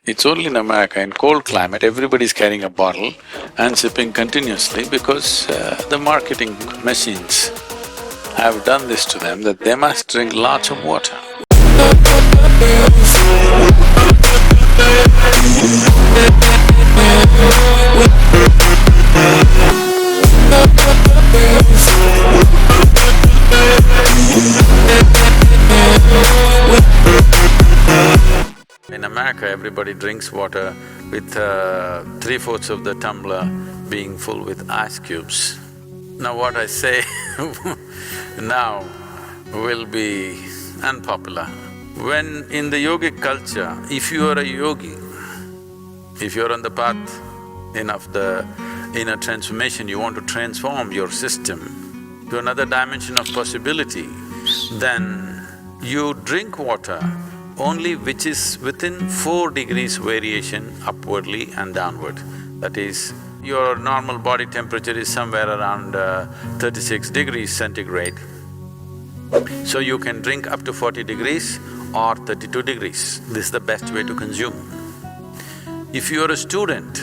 It's only in America, in cold climate, everybody's carrying a bottle and sipping continuously because the marketing machines have done this to them that they must drink lots of water. In America, everybody drinks water with 3/4 of the tumbler being full with ice cubes. Now what I say now will be unpopular. When in the yogic culture, if you are a yogi, if you're on the path of the inner transformation, you want to transform your system to another dimension of possibility, then you drink water only which is within 4 degrees variation upwardly and downward. That is, your normal body temperature is somewhere around 36 degrees centigrade. So you can drink up to 40 degrees or 32 degrees. This is the best way to consume. If you are a student,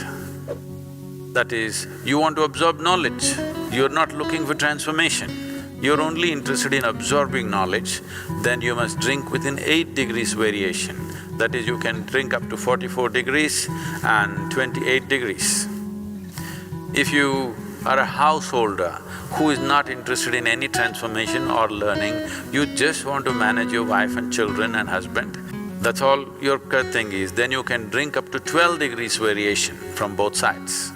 that is, you want to absorb knowledge, you're not looking for transformation, you're only interested in absorbing knowledge, then you must drink within 8 degrees variation. That is, you can drink up to 44 degrees and 28 degrees. If you are a householder who is not interested in any transformation or learning, you just want to manage your wife and children and husband, that's all your thing is, then you can drink up to 12 degrees variation from both sides.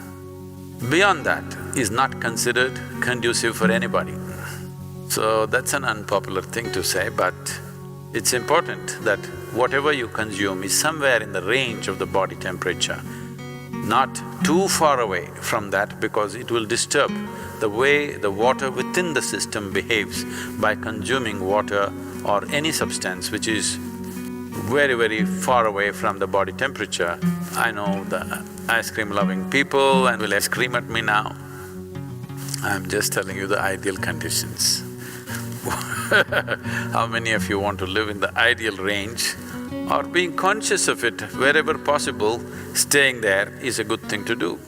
Beyond that is not considered conducive for anybody. So that's an unpopular thing to say, but it's important that whatever you consume is somewhere in the range of the body temperature, not too far away from that because it will disturb the way the water within the system behaves by consuming water or any substance which is very, very far away from the body temperature. I know the ice cream loving people and will scream at me now. I'm just telling you the ideal conditions. How many of you want to live in the ideal range or being conscious of it wherever possible, staying there is a good thing to do.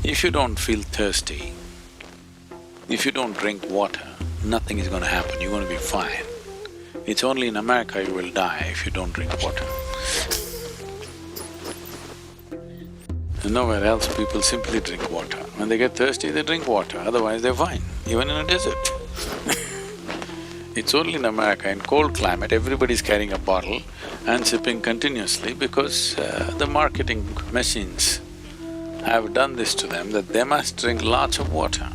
If you don't feel thirsty, if you don't drink water, nothing is gonna happen, you're gonna be fine. It's only in America you will die if you don't drink water. Nowhere else people simply drink water. When they get thirsty, they drink water, otherwise they're fine, even in a desert. It's only in America, in cold climate, everybody's carrying a bottle and sipping continuously because the marketing machines have done this to them that they must drink lots of water.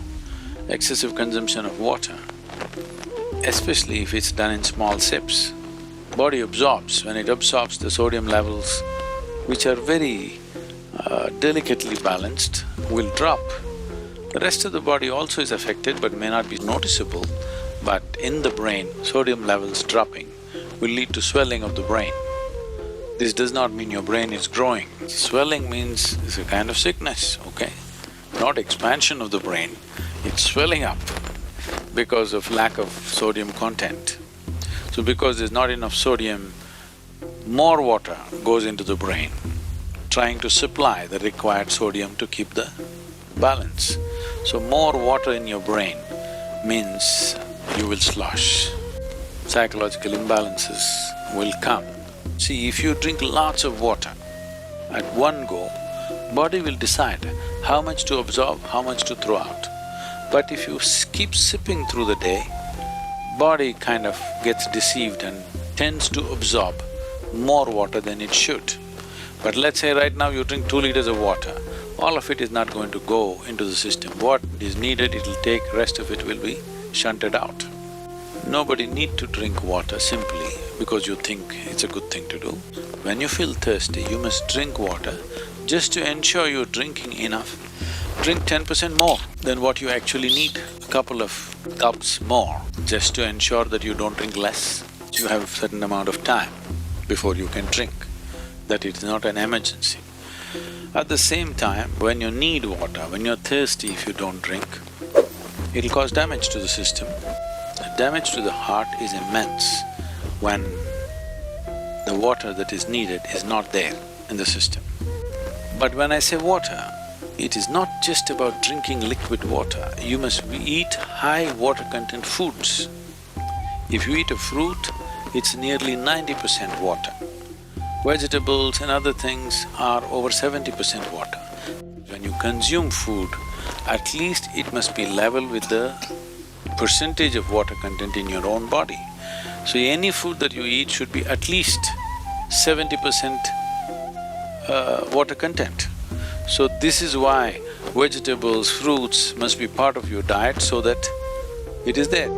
Excessive consumption of water, especially if it's done in small sips, body absorbs. When it absorbs, the sodium levels, which are very delicately balanced, will drop. The rest of the body also is affected but may not be noticeable, but in the brain, sodium levels dropping will lead to swelling of the brain. This does not mean your brain is growing. Swelling means it's a kind of sickness, okay? Not expansion of the brain, it's swelling up because of lack of sodium content. So because there's not enough sodium, more water goes into the brain, trying to supply the required sodium to keep the balance. So more water in your brain means you will slosh. Psychological imbalances will come. See, if you drink lots of water at one go, body will decide how much to absorb, how much to throw out. But if you keep sipping through the day, body kind of gets deceived and tends to absorb more water than it should. But let's say right now you drink 2 liters of water, all of it is not going to go into the system. What is needed, it'll take, rest of it will be shunted out. Nobody need to drink water simply because you think it's a good thing to do. When you feel thirsty, you must drink water just to ensure you're drinking enough. Drink 10% more than what you actually need, a couple of cups more, just to ensure that you don't drink less. You have a certain amount of time before you can drink, that it's not an emergency. At the same time, when you need water, when you're thirsty, if you don't drink, it'll cause damage to the system. The damage to the heart is immense when the water that is needed is not there in the system. But when I say water, it is not just about drinking liquid water, you must eat high water content foods. If you eat a fruit, it's nearly 90% water. Vegetables and other things are over 70% water. When you consume food, at least it must be level with the percentage of water content in your own body. So any food that you eat should be at least 70% water content. So this is why vegetables, fruits must be part of your diet so that it is there.